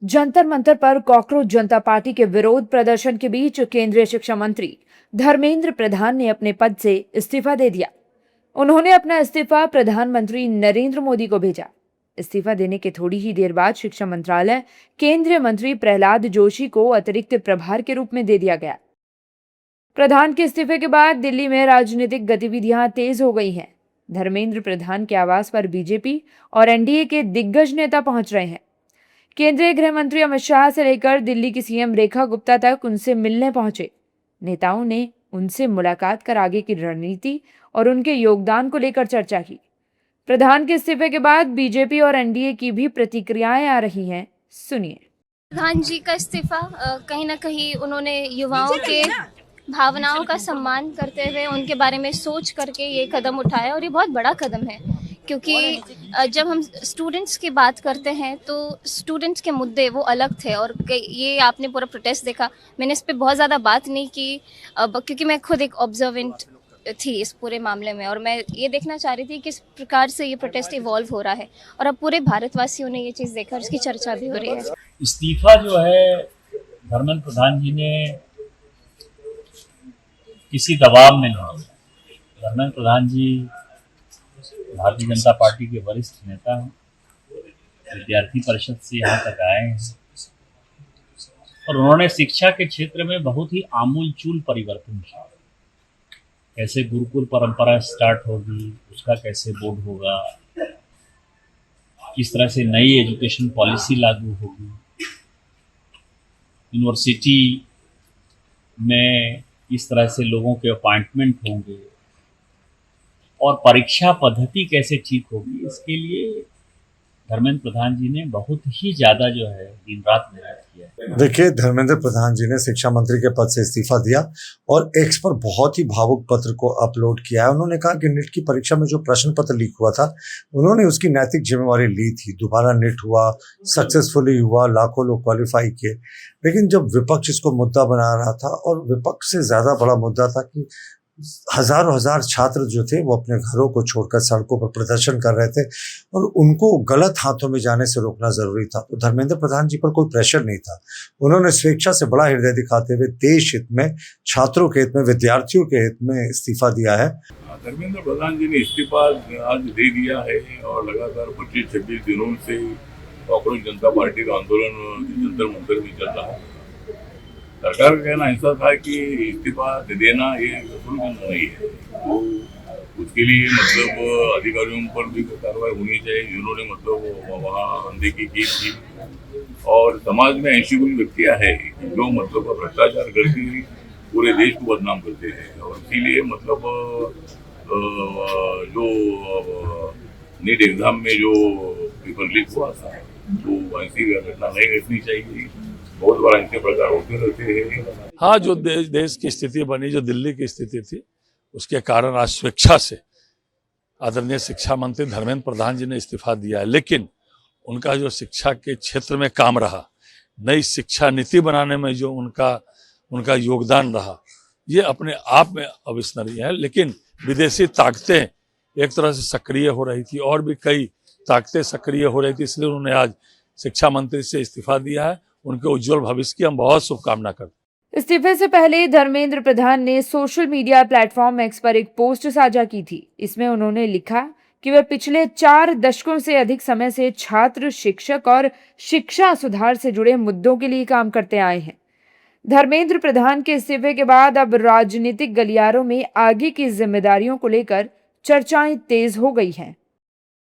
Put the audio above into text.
जंतर मंतर पर कॉकरोच जनता पार्टी के विरोध प्रदर्शन के बीच केंद्रीय शिक्षा मंत्री धर्मेंद्र प्रधान ने अपने पद से इस्तीफा दे दिया। उन्होंने अपना इस्तीफा प्रधानमंत्री नरेंद्र मोदी को भेजा। इस्तीफा देने के थोड़ी ही देर बाद शिक्षा मंत्रालय केंद्रीय मंत्री प्रहलाद जोशी को अतिरिक्त प्रभार के रूप में दे दिया गया। प्रधान के इस्तीफे के बाद दिल्ली में राजनीतिक गतिविधियां तेज हो गई हैं। धर्मेंद्र प्रधान के आवास पर बीजेपी और एनडीए के दिग्गज नेता पहुंच रहे हैं। केंद्रीय गृह मंत्री अमित शाह से लेकर दिल्ली की सीएम रेखा गुप्ता तक उनसे मिलने पहुंचे। नेताओं ने उनसे मुलाकात कर आगे की रणनीति और उनके योगदान को लेकर चर्चा की। प्रधान के इस्तीफे के बाद बीजेपी और एनडीए की भी प्रतिक्रियाएं आ रही हैं। सुनिए। प्रधान जी का इस्तीफा कहीं ना कहीं उन्होंने युवाओं के भावनाओं का सम्मान करते हुए उनके बारे में सोच करके ये कदम उठाया और ये बहुत बड़ा कदम है, क्योंकि जब हम स्टूडेंट्स की बात करते हैं तो स्टूडेंट्स के मुद्दे वो अलग थे। और ये आपने पूरा प्रोटेस्ट देखा। मैंने इस पर बहुत ज़्यादा बात नहीं की क्योंकि मैं खुद एक ऑब्जर्वेंट थी इस पूरे मामले में, और मैं ये देखना चाह रही थी कि किस प्रकार से ये प्रोटेस्ट इवॉल्व हो रहा है। और अब पूरे भारतवासियों ने ये चीज़ देखा और इसकी चर्चा भी हो रही है। इस्तीफा जो है धर्मेंद्र प्रधान जी ने किसी दबाव में नहीं। धर्मेंद्र प्रधान जी भारतीय जनता पार्टी के वरिष्ठ नेता हैं, विद्यार्थी परिषद से यहाँ तक आए हैं और उन्होंने शिक्षा के क्षेत्र में बहुत ही आमूलचूल परिवर्तन किया। कैसे गुरुकुल परंपरा स्टार्ट होगी, उसका कैसे बोर्ड होगा, किस तरह से नई एजुकेशन पॉलिसी लागू होगी, यूनिवर्सिटी में किस तरह से लोगों के अपॉइंटमेंट होंगे और परीक्षा पद्धति कैसे ठीक होगी, इसके लिए धर्मेंद्र प्रधान जी ने बहुत ही ज़्यादा जो है दिन रात मेहनत किया है। देखिए, धर्मेंद्र प्रधान जी ने शिक्षा मंत्री के पद से इस्तीफा दिया और एक्स पर बहुत ही भावुक पत्र को अपलोड किया है। उन्होंने कहा कि नीट की परीक्षा में जो प्रश्न पत्र लीक हुआ था, उन्होंने उसकी नैतिक जिम्मेवारी ली थी। दोबारा नीट हुआ, सक्सेसफुली हुआ, लाखों लोग क्वालिफाई किए, लेकिन जब विपक्ष इसको मुद्दा बना रहा था और विपक्ष से ज्यादा बड़ा मुद्दा था कि हजारों हजार छात्र जो थे वो अपने घरों को छोड़कर सड़कों पर प्रदर्शन कर रहे थे और उनको गलत हाथों में जाने से रोकना जरूरी था। तो धर्मेंद्र प्रधान जी पर कोई प्रेशर नहीं था। उन्होंने स्वेच्छा से बड़ा हृदय दिखाते हुए देश हित में, छात्रों के हित में, विद्यार्थियों के हित में इस्तीफा दिया है। धर्मेंद्र प्रधान जी ने इस्तीफा आज दे दिया है और लगातार 25-26 दिनों से कॉकरोच जनता पार्टी का आंदोलन जंतर मंतर में चल रहा है। सरकार का कहना ऐसा था कि इस्तीफा दे देना ये सोल्यूशन नहीं है, तो उसके लिए मतलब अधिकारियों पर भी कार्रवाई होनी चाहिए जिन्होंने मतलब वहाँ अनदेखी की थी। और समाज में ऐसी कोई व्यक्तियाँ हैं जो मतलब भ्रष्टाचार करके पूरे देश को बदनाम करते हैं, और इसीलिए मतलब जो नीट एग्जाम में जो पेपर लीक हुआ था तो ऐसी घटना नहीं घटनी चाहिए। बहुत बड़ा ऐसे प्रकार होते रहते हैं। हाँ, जो देश की स्थिति बनी, जो दिल्ली की स्थिति थी, उसके कारण आज स्वेच्छा से आदरणीय शिक्षा मंत्री धर्मेंद्र प्रधान जी ने इस्तीफा दिया है। लेकिन उनका जो शिक्षा के क्षेत्र में काम रहा, नई शिक्षा नीति बनाने में जो उनका योगदान रहा, ये अपने आप में अविस्मरणीय है। लेकिन विदेशी ताकतें एक तरह से सक्रिय हो रही थी और भी कई ताकतें सक्रिय हो रही थी, इसलिए उन्होंने आज शिक्षा मंत्री से इस्तीफा दिया है। उनके उज्जवल भविष्य की हम बहुत शुभकामना करते हैं। इस्तीफे से पहले धर्मेंद्र प्रधान ने सोशल मीडिया प्लेटफॉर्म एक्स पर एक पोस्ट साझा की थी। इसमें उन्होंने लिखा कि वे पिछले 4 दशकों से अधिक समय से छात्र, शिक्षक और शिक्षा सुधार से जुड़े मुद्दों के लिए काम करते आए हैं। धर्मेंद्र प्रधान के इस्तीफे के बाद अब राजनीतिक गलियारों में आगे की जिम्मेदारियों को लेकर चर्चाएं तेज हो गई हैं।